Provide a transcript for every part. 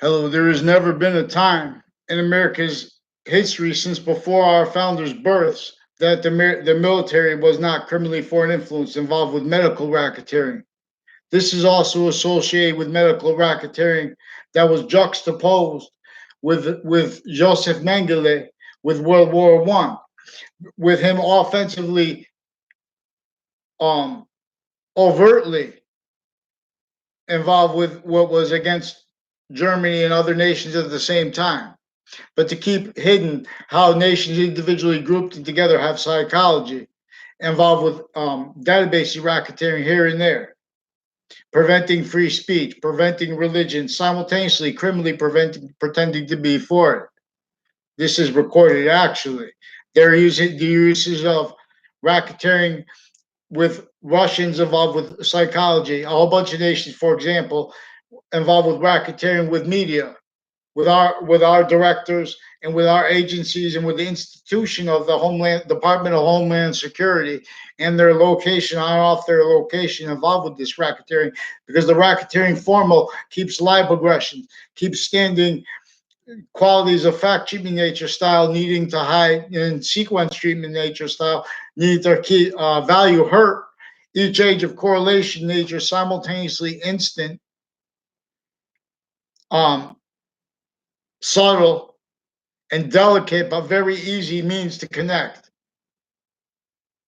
Hello, there has never been a time in America's history since before our founders' births that the military was not criminally foreign influence involved with medical racketeering. This is also associated with medical racketeering that was juxtaposed with Joseph Mengele with World War One, with him offensively, um, overtly involved with what was against Germany and other nations at the same time. But to keep hidden how nations individually grouped together have psychology involved with database racketeering here and there, preventing free speech, preventing religion, simultaneously criminally pretending to be for it. This is recorded actually. They're using the uses of racketeering with Russians involved with psychology, a whole bunch of nations, for example, involved with racketeering with media, with our directors and with our agencies and with the institution of the Homeland Department of Homeland Security and their location on off their location involved with this racketeering, because the racketeering formula keeps live aggression, keeps standing qualities of fact treatment nature style needing to hide and sequence treatment nature style need to keep value hurt each age of correlation nature simultaneously instant, um, subtle, and delicate but very easy means to connect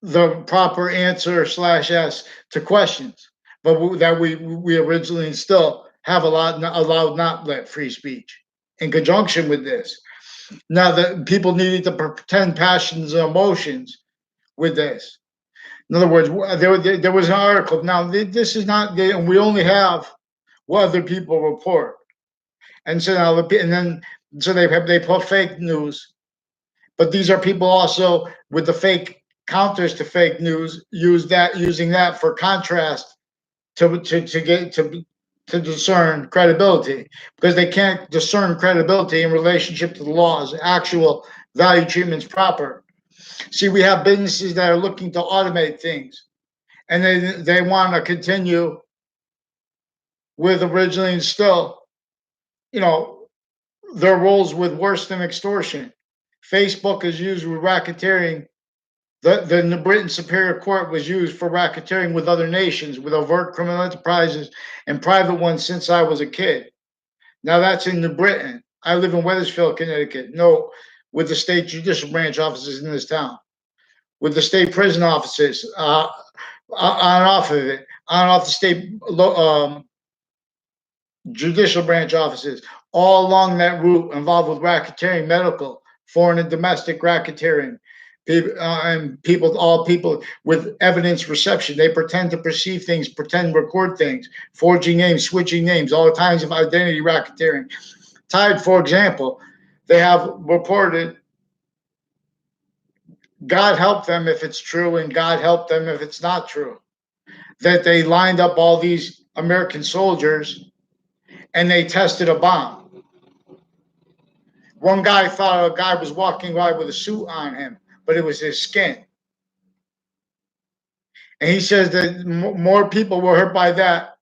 the proper answer slash s to questions, but that we originally still have allowed not let free speech in conjunction with this. Now that people needed to pretend passions and emotions with this. In other words, there was an article. Now this is not, and we only have what other people report, and so now and then so they put fake news. But these are people also with the fake counters to fake news, using that for contrast to discern credibility, because they can't discern credibility in relationship to the laws, actual value treatments proper. See, we have businesses that are looking to automate things, and they want to continue with originally and still, you know, their roles with worse than extortion. Facebook is used with racketeering. The Britain Superior Court was used for racketeering with other nations, with overt criminal enterprises and private ones since I was a kid. Now that's in New Britain. I live in Weathersfield, Connecticut. No, with the state judicial branch offices in this town, with the state prison offices, on and off of it, on and off the state judicial branch offices, all along that route involved with racketeering, medical, foreign and domestic racketeering. And all people with evidence reception. They pretend to perceive things, pretend to record things, forging names, switching names, all kinds of identity racketeering. Tied, for example, they have reported, God help them if it's true, and God help them if it's not true, that they lined up all these American soldiers and they tested a bomb. One guy thought a guy was walking by with a suit on him, but it was his skin. And he says that more people were hurt by that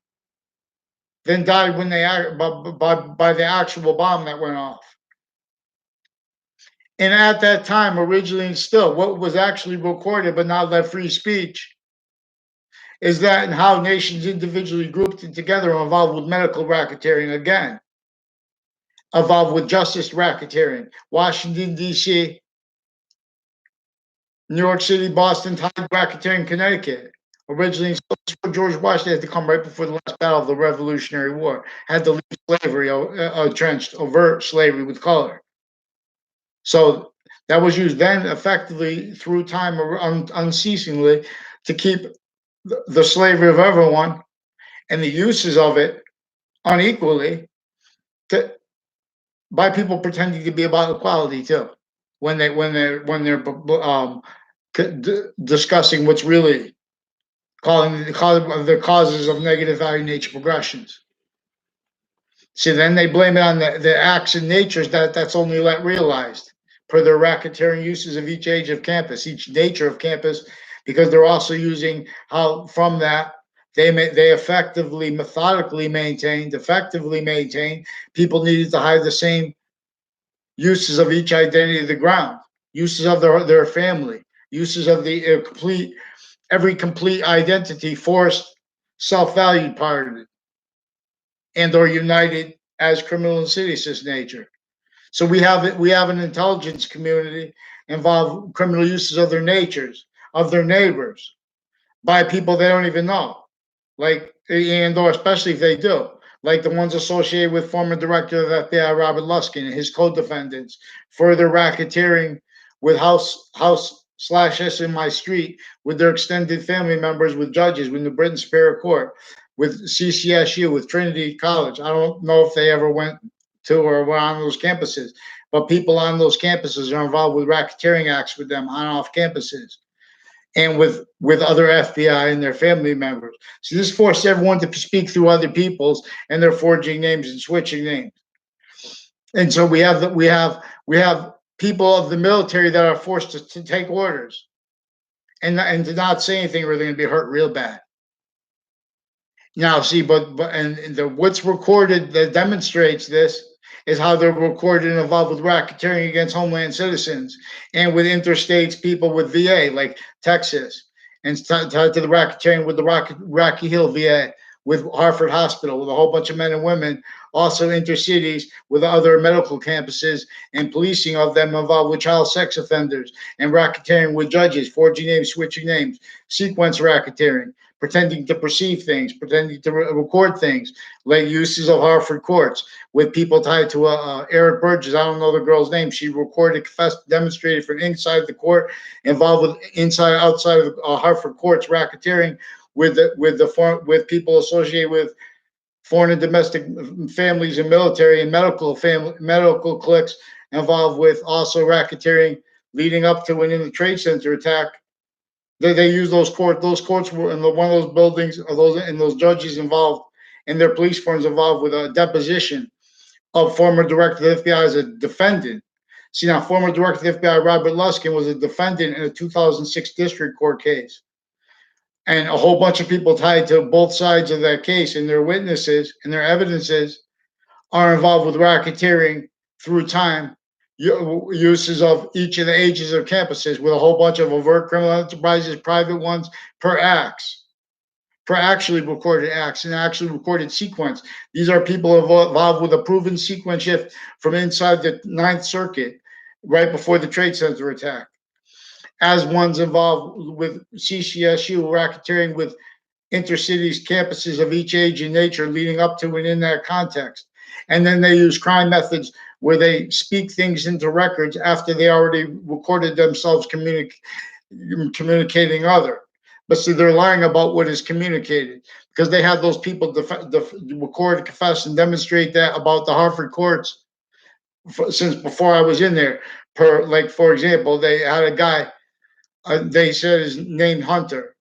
than died when they by the actual bomb that went off. And at that time, originally and still, what was actually recorded but not let free speech is that and how nations individually grouped together are involved with medical racketeering again, involved with justice racketeering, Washington, D.C., New York City, Boston, tied racketeering, Connecticut. Originally, George Washington had to come right before the last battle of the Revolutionary War, had to leave slavery, entrenched, overt slavery with color. So that was used then effectively through time unceasingly to keep the slavery of everyone and the uses of it unequally to, by people pretending to be about equality too, when they're discussing what's really calling the causes of negative value nature progressions. See, then they blame it on the acts and natures that's only let realized per their racketeering uses of each age of campus, each nature of campus, because they're also using how from that They effectively, effectively maintained. People needed to hide the same uses of each identity of the ground, uses of their family, uses of the complete every complete identity, forced, self-valued parted, and or united as criminal insidious nature. So we have an intelligence community involved criminal uses of their natures, of their neighbors, by people they don't even know, like, and or especially if they do, like the ones associated with former director of FBI Robert Luskin and his co-defendants, further racketeering with House slash S in my street, with their extended family members, with judges, with New Britain Superior Court, with CCSU, with Trinity College. I don't know if they ever went to or were on those campuses, but people on those campuses are involved with racketeering acts with them on off campuses, and with other FBI and their family members. So this forced everyone to speak through other people's, and they're forging names and switching names. And so we have people of the military that are forced to take orders and to not say anything, or they're going to be hurt real bad. Now, see, but and the what's recorded that demonstrates this is how they're recorded and involved with racketeering against homeland citizens and with interstates people with VA, like Texas, and tied to the racketeering with the Rocky Hill VA, with Hartford Hospital, with a whole bunch of men and women, also intercities with other medical campuses and policing of them involved with child sex offenders and racketeering with judges, forging names, switching names, sequence racketeering, pretending to perceive things, pretending to record things, like uses of Hartford courts with people tied to Eric Burgess. I don't know the girl's name. She recorded, confessed, demonstrated from inside the court, involved with inside, outside of Hartford courts, racketeering with people associated with foreign and domestic families and military and medical cliques, involved with also racketeering leading up to and in the Trade Center attack. They use those courts. Those courts were in one of those buildings, or those judges involved and their police forms involved with a deposition of former director of the FBI as a defendant. See, now, former director of the FBI Robert Luskin was a defendant in a 2006 district court case, and a whole bunch of people tied to both sides of that case and their witnesses and their evidences are involved with racketeering through time, uses of each of the ages of campuses, with a whole bunch of overt criminal enterprises, private ones, per acts, per actually recorded acts and actually recorded sequence. These are people involved with a proven sequence shift from inside the Ninth Circuit right before the Trade Center attack, as ones involved with CCSU racketeering with intercities campuses of each age and nature leading up to and in that context. And then they use crime methods where they speak things into records after they already recorded themselves communicating other. But see, they're lying about what is communicated, because they had those people record, confess, and demonstrate that about the Hartford courts since before I was in there. Like, for example, they had a guy, they said his name Hunter,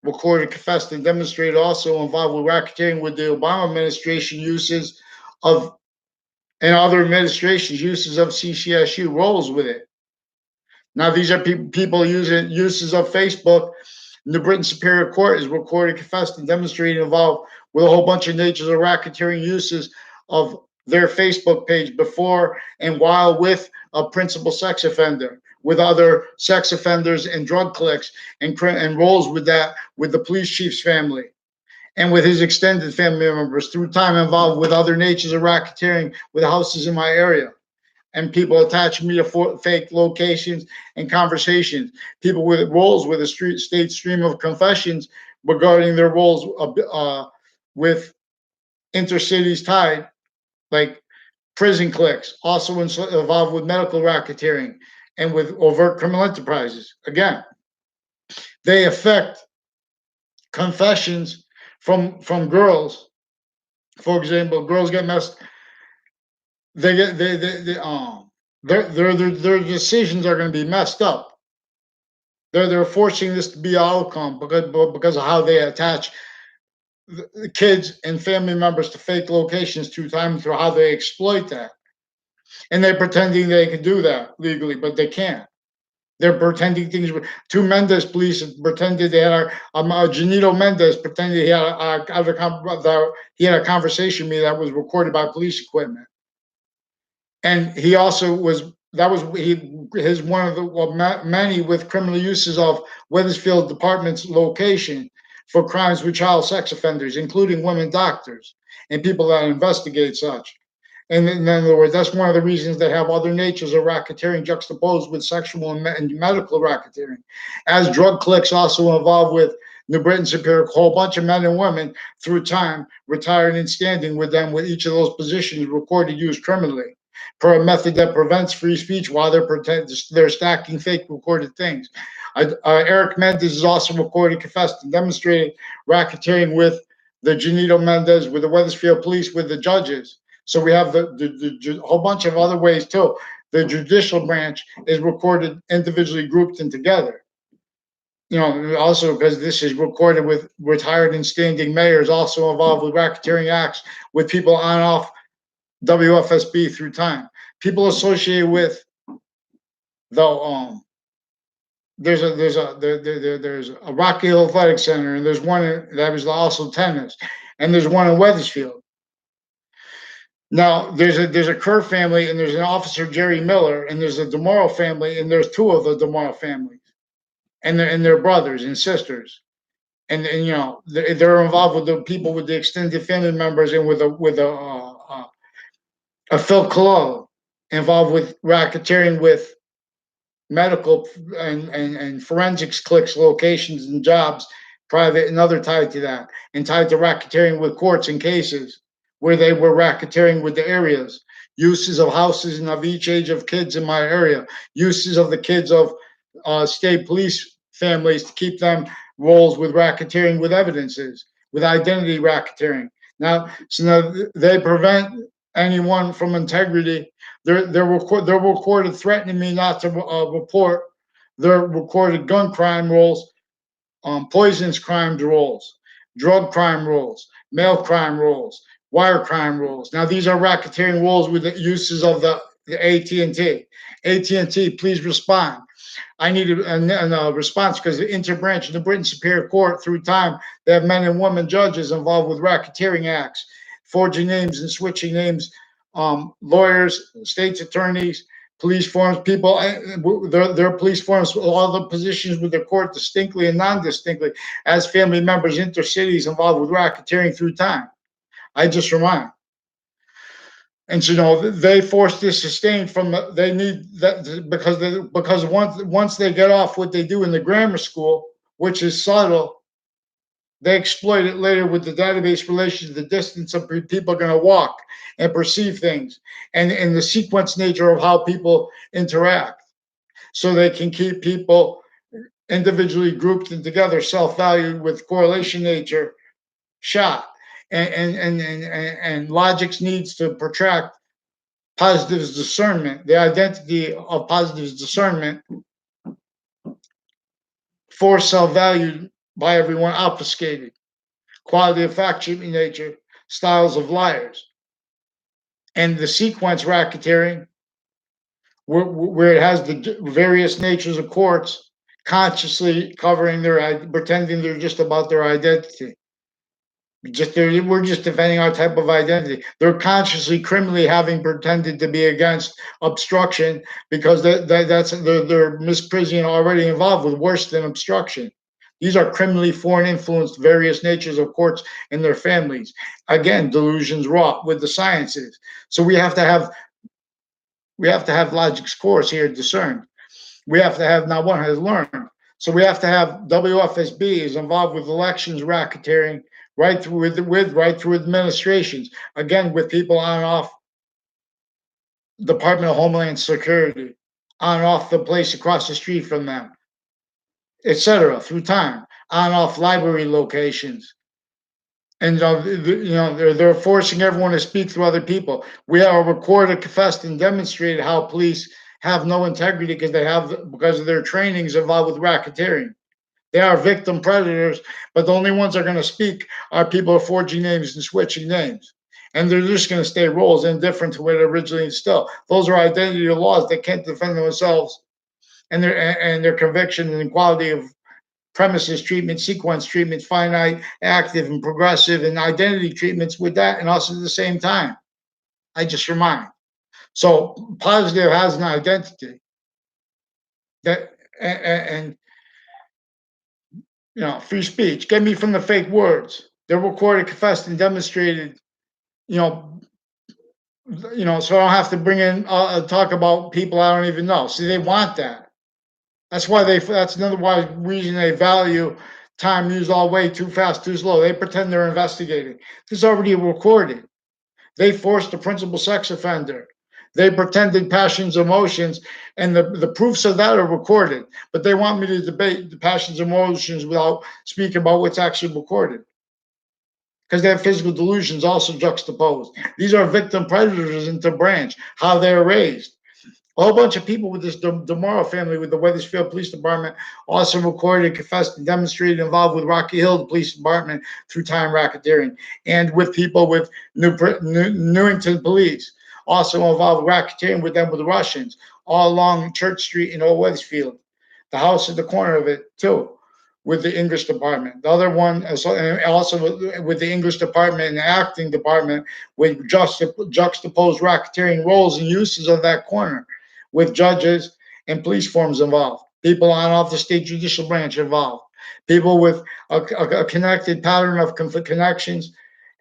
recorded, confessed, and demonstrated also involved with racketeering with the Obama administration uses of, and other administrations uses of CCSU, roles with it. Now, these are people using uses of Facebook. The Britain Superior Court is recorded, confessed, and demonstrated involved with a whole bunch of natures of racketeering uses of their Facebook page before and while with a principal sex offender, with other sex offenders and drug cliques, and roles with that, with the police chief's family and with his extended family members, through time involved with other natures of racketeering with houses in my area, and people attaching me to fake locations and conversations, people with roles with a state stream of confessions regarding their roles with intercities tied, like prison cliques, also involved with medical racketeering and with overt criminal enterprises. Again, they affect confessions from girls. For example, girls get messed. They get their decisions are going to be messed up. They're forcing this to be an outcome because of how they attach the kids and family members to fake locations through time, through how they exploit that, and they're pretending they can do that legally, but they can't. They're pretending things. Two Mendez police pretended they had Janito Mendez pretended he had a conversation with me that was recorded by police equipment, and he also was that was his one of the many with criminal uses of Wethersfield Department's location for crimes with child sex offenders, including women doctors and people that investigate such. And in other words, that's one of the reasons they have other natures of racketeering juxtaposed with sexual and medical racketeering. As drug cliques also involved with New Britain Superior, a whole bunch of men and women through time retired and standing with them with each of those positions recorded used criminally per a method that prevents free speech while they're stacking fake recorded things. Eric Mendez is also recorded, confessed, and demonstrated racketeering with the Janito Mendez, with the Wethersfield police, with the judges. So we have the whole bunch of other ways too. The judicial branch is recorded individually grouped and together. You know, also because this is recorded with retired and standing mayors also involved with racketeering acts with people on and off WFSB through time. People associated with the there's a Rocky Hill Athletic Center, and there's one that was also tennis, and there's one in Wethersfield. Now there's a Kerr family, and there's an Officer Jerry Miller, and there's a DeMauro family, and there's two of the DeMauro families, and they're brothers and sisters, and you know they're involved with the people with the extended family members, and with a Phil Collo involved with racketeering with medical and forensics clicks, locations and jobs, private and other tied to that, and tied to racketeering with courts and cases where they were racketeering with the areas, uses of houses and of each age of kids in my area, uses of the kids of state police families to keep them roles with racketeering with evidences, with identity racketeering. Now, so now they prevent anyone from integrity. They're recorded threatening me not to report. They're recorded gun crime rolls, poisons crime rolls, drug crime rolls, mail crime rolls, wire crime rolls. Now these are racketeering rolls with the uses of the AT&T. AT&T, please respond. I need a response because the interbranch of the Britain Superior Court through time, they have men and women judges involved with racketeering acts, forging names and switching names, lawyers, state's attorneys, police forms, people, their police forms, all the positions with the court distinctly and non-distinctly as family members, intercities involved with racketeering through time. I just remind. And so, you know, they force this sustained from they need that because once they get off what they do in the grammar school, which is subtle, they exploit it later with the database relation to the distance of people are going to walk and perceive things, and the sequence nature of how people interact, so they can keep people individually grouped and together, self-valued with correlation nature, shot, and logic's needs to protract positive's discernment, the identity of positive's discernment for self-valued by everyone, obfuscated, quality of fact-sheeting nature, styles of liars, and the sequence racketeering, where it has the various natures of courts consciously covering pretending they're just about their identity. We're just defending our type of identity. They're consciously, criminally having pretended to be against obstruction because they're misprision already involved with worse than obstruction. These are criminally foreign influenced various natures of courts and their families. Again, delusions wrought with the sciences. So we have to have logic's course here discerned. We have to have not one has learned. So we have to have WFSB is involved with elections racketeering right through right through administrations. Again, with people on and off Department of Homeland Security, on and off the place across the street from them, etc. Through time, on and off library locations. And you know they're forcing everyone to speak through other people. We are recorded, confessed, and demonstrated how police have no integrity because of their trainings involved with racketeering. They are victim predators, but the only ones that are going to speak are people who are forging names and switching names. And they're just going to stay roles indifferent to what it originally instilled. Those are identity laws that can't defend themselves and their conviction and quality of premises treatment, sequence treatment, finite, active, and progressive, and identity treatments with that, and also at the same time. I just remind. So positive has an identity that, and free speech. Get me from the fake words. They're recorded, confessed, and demonstrated. You know, so I don't have to bring in talk about people I don't even know. See, they want that. That's why That's another reason they value time used all way too fast, too slow. They pretend they're investigating. This is already recorded. They forced the principal sex offender. They pretended passions, emotions, and the proofs of that are recorded. But they want me to debate the passions, emotions without speaking about what's actually recorded. Because they have physical delusions also juxtaposed. These are victim predators into branch, how they're raised. A whole bunch of people with this DeMauro family with the Wethersfield Police Department also recorded, confessed, and demonstrated involved with Rocky Hill Police Department through time racketeering, and with people with Newington Police, also involved racketeering with them with the Russians, all along Church Street in Old Wethersfield. The house at the corner of it, too, with the English department. The other one, also with the English department and the acting department, with juxtaposed racketeering roles and uses of that corner, with judges and police forms involved, people on off the state judicial branch involved, people with a connected pattern of connections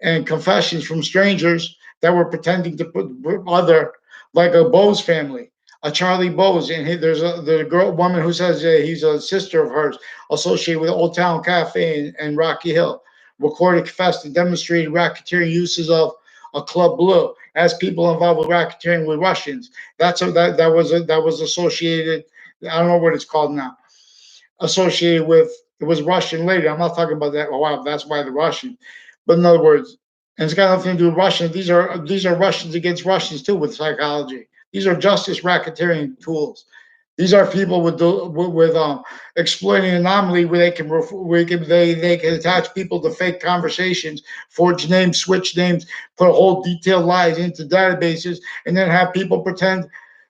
and confessions from strangers that were pretending to put other, like a Bose family, a Charlie Bose, and there's a woman who says he's a sister of hers associated with Old Town Cafe in Rocky Hill, recorded, confessed, and demonstrated racketeering uses of a Club Blue as people involved with racketeering with Russians. That was associated. I don't know what it's called now. Associated with, it was Russian lady. I'm not talking about that. Oh wow, that's why the Russian. But in other words, and it's got nothing to do with Russian. These are Russians against Russians too with psychology. These are justice racketeering tools. These are people with exploiting anomaly where they can attach people to fake conversations, forge names, switch names, put whole detailed lies into databases, and then have people pretend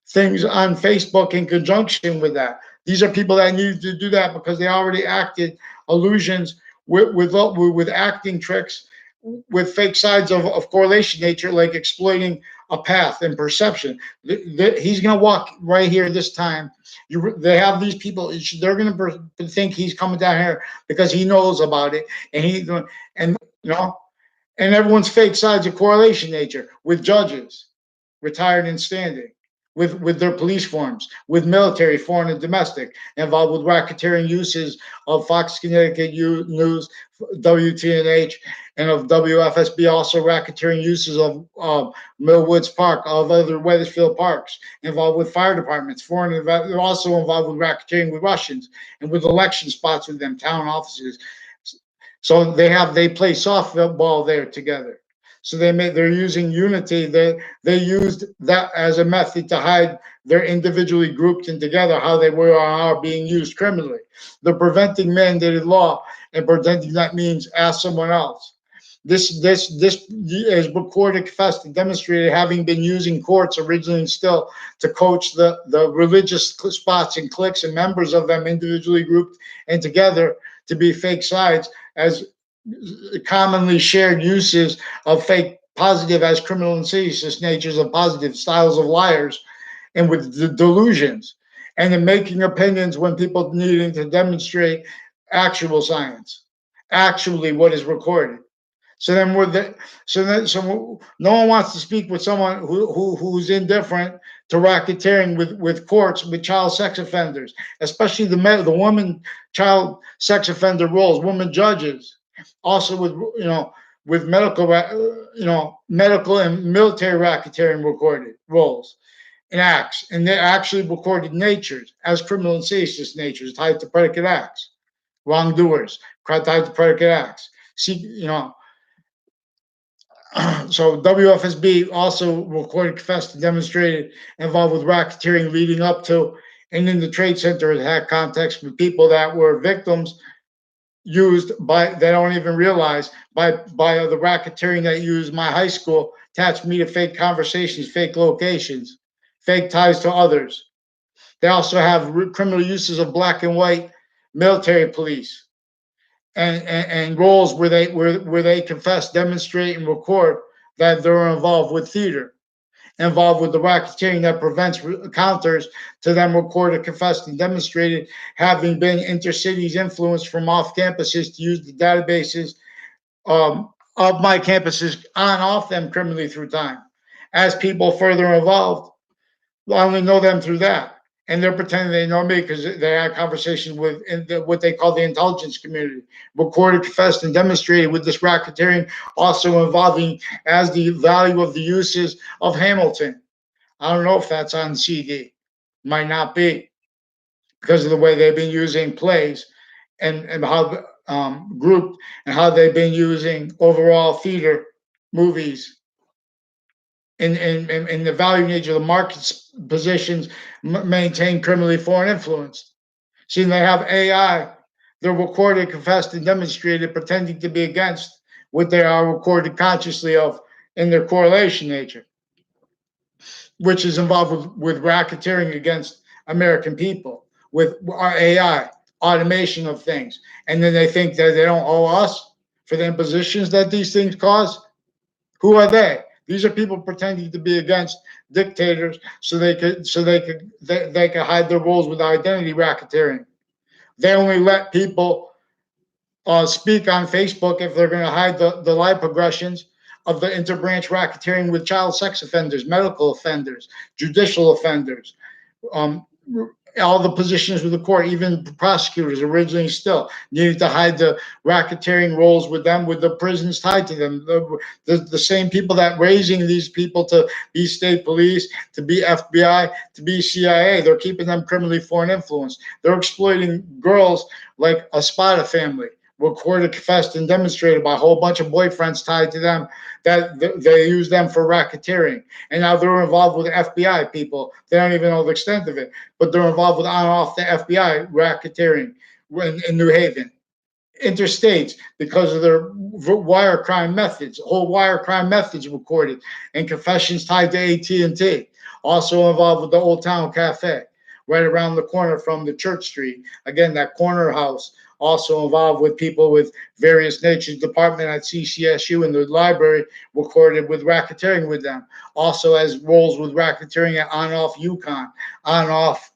things on Facebook in conjunction with that. These are people that needed to do that because they already acted illusions with acting tricks with fake sides of correlation nature, like exploiting a path and perception. He's going to walk right here this time. They have these people. They're going to think he's coming down here because he knows about it, and and everyone's fake sides of correlation nature with judges, retired and standing, with their police forms, with military, foreign and domestic, involved with racketeering uses of Fox Connecticut News, WTNH, and of WFSB, also racketeering uses of Millwoods Park, of other Wethersfield parks, involved with fire departments, foreign, they're also involved with racketeering with Russians, and with election spots with them, town offices. So they play softball there together. So they're using unity. They used that as a method to hide their individually grouped and together how they were or are being used criminally. They're preventing mandated law and pretending that means ask someone else. This is recorded, confessed, and demonstrated having been using courts originally and still to coach the religious spots and cliques and members of them individually grouped and together to be fake sides as commonly shared uses of fake positive as criminal insidious natures of positive styles of liars and with the delusions and in making opinions when people needing to demonstrate actual science, actually what is recorded. So then no one wants to speak with someone who's indifferent to racketeering with courts with child sex offenders, especially the woman child sex offender roles, women judges, also with medical and military racketeering recorded roles and acts, and they're actually recorded natures as criminal and seditious natures tied to predicate acts, wrongdoers tied to predicate acts. See, so WFSB also recorded, confessed, and demonstrated involved with racketeering leading up to and in the Trade Center attack context with people that were victims used by, they don't even realize, by the racketeering that used my high school, attached me to fake conversations, fake locations, fake ties to others. They also have criminal uses of black and white military police and roles where they confess, demonstrate, and record that they're involved with theater, involved with the racketeering that prevents counters to them recorded, confessed, and demonstrated having been intercities influenced from off campuses to use the databases of my campuses on off them criminally through time. As people further involved, I only know them through that. And they're pretending they know me because they had conversations with what they call the intelligence community, recorded, confessed, and demonstrated with this racketeering, also involving as the value of the uses of Hamilton. I don't know if that's on CD. Might not be because of the way they've been using plays and how grouped and how they've been using overall theater movies in the value nature of the market's positions maintain criminally foreign influence. See, they have AI, they're recorded, confessed, and demonstrated, pretending to be against what they are recorded consciously of in their correlation nature, which is involved with racketeering against American people, with our AI, automation of things. And then they think that they don't owe us for the impositions that these things cause. Who are they? These are people pretending to be against dictators so they could hide their roles with identity racketeering. They only let people speak on Facebook if they're going to hide the live progressions of the interbranch racketeering with child sex offenders, medical offenders, judicial offenders, um, all the positions with the court, even prosecutors originally still needed to hide the racketeering roles with them, with the prisons tied to them. The same people that raising these people to be state police, to be FBI, to be CIA, they're keeping them criminally foreign influence. They're exploiting girls like a Spada family, recorded, confessed, and demonstrated by a whole bunch of boyfriends tied to them that they use them for racketeering. And now they're involved with FBI people. They don't even know the extent of it, but they're involved with on and off the FBI racketeering in New Haven. Interstates because of their wire crime methods, whole wire crime methods recorded, and confessions tied to AT&T. Also involved with the Old Town Cafe, right around the corner from the Church Street. Again, that corner house also involved with people with various natures. Department at CCSU in the library recorded with racketeering with them. Also has roles with racketeering at on-off UConn, on-off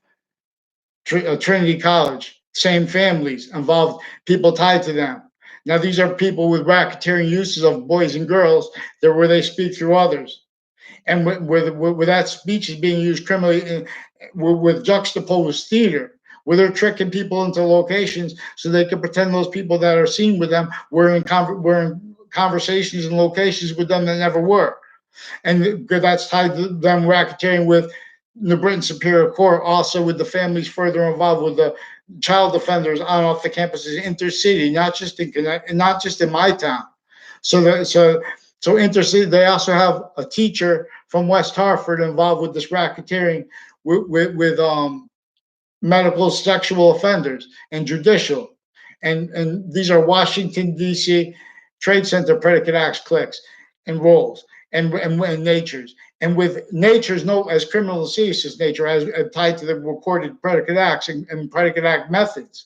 Trinity College. Same families involved, people tied to them. Now these are people with racketeering uses of boys and girls that where they speak through others, and where that speech is being used criminally with juxtaposed theater, where they're tricking people into locations so they can pretend those people that are seen with them were in conversations and locations with them that never were. And that's tied to them racketeering with the Britain Superior Court, also with the families further involved with the child offenders on off the campuses, intercity, not just in Connecticut, not just in my town. So intercity. They also have a teacher from West Hartford involved with this racketeering with medical sexual offenders and judicial, and these are Washington D.C. Trade Center predicate acts, clicks, and roles, and natures. And with natures, no, as criminal serious nature, as tied to the recorded predicate acts and predicate act methods.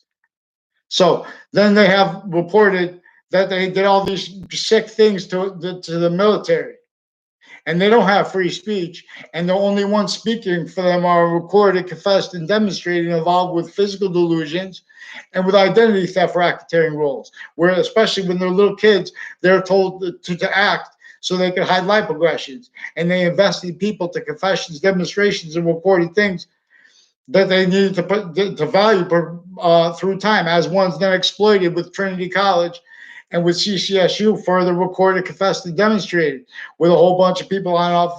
So then they have reported that they did all these sick things to the military, and they don't have free speech, and the only ones speaking for them are recorded, confessed, and demonstrated involved with physical delusions and with identity theft racketeering roles, where especially when they're little kids, they're told to act so they can hide life progressions, and they invested people to confessions, demonstrations, and recorded things that they needed to put to value through time, as one's then exploited with Trinity College and with CCSU, further recorded, confessed, and demonstrated with a whole bunch of people on off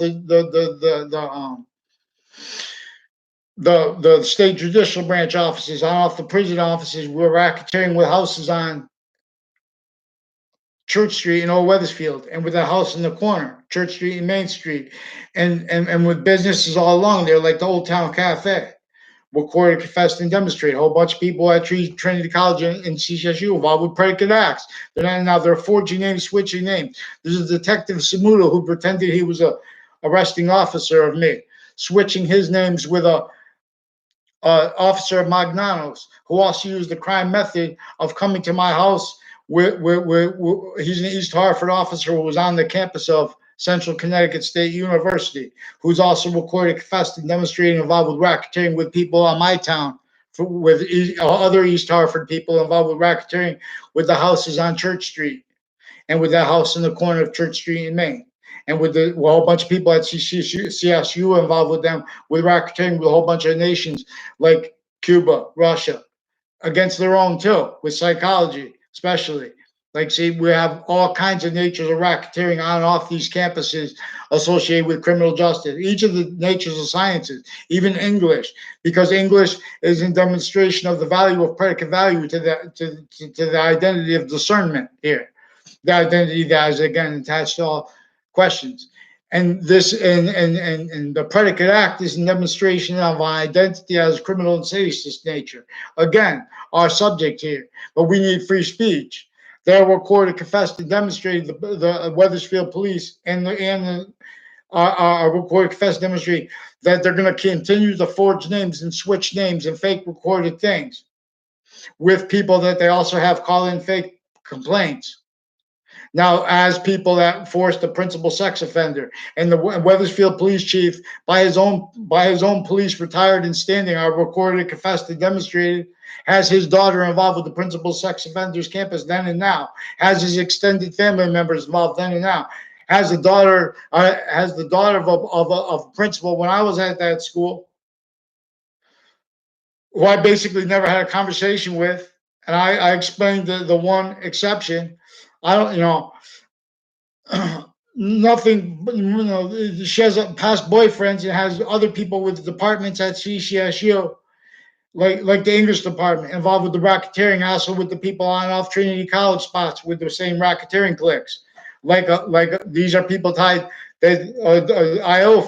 the state judicial branch offices, on off the prison offices. We're racketeering with houses on Church Street in Old Weathersfield, and with a house in the corner, Church Street and Main Street, and with businesses all along there, like the Old Town Cafe. Recorded, confessed, and demonstrated. A whole bunch of people at Trinity College and CCSU involved with predicate acts. They're forging names, switching names. There's a detective Samuto who pretended he was a arresting officer of me, switching his names with a Officer Magnanos, who also used the crime method of coming to my house. He's an East Hartford officer who was on the campus of Central Connecticut State University, who's also recorded, confessed, and demonstrated involved with racketeering with people on my town, with other East Hartford people involved with racketeering with the houses on Church Street and with that house in the corner of Church Street in Maine. And with a whole bunch of people at CCSU involved with them, with racketeering with a whole bunch of nations like Cuba, Russia, against their own too, with psychology, especially. Like, see, we have all kinds of natures of racketeering on and off these campuses associated with criminal justice. Each of the natures of sciences, even English, because English is in demonstration of the value of predicate value to the identity of discernment here. The identity that is again attached to all questions. And this and the predicate act is a demonstration of our identity as criminal and seditious nature. Again, our subject here. But we need free speech. They recorded, confessed, and demonstrated the Wethersfield police are recorded, confessed, demonstrate that they're going to continue to forge names and switch names and fake recorded things with people that they also have call in fake complaints. Now, as people that forced the principal sex offender and the Wethersfield police chief, by his own police, retired and standing, are recorded, confessed, and demonstrated, has his daughter involved with the principal sex offenders campus then and now, has his extended family members involved then and now, has the daughter of a principal when I was at that school, who I basically never had a conversation with, and I explained the one exception. I don't, nothing, she has past boyfriends and has other people with departments at CCSU, like the English department, involved with the racketeering, also with the people on off Trinity College spots with the same racketeering cliques. Like these are people tied that IO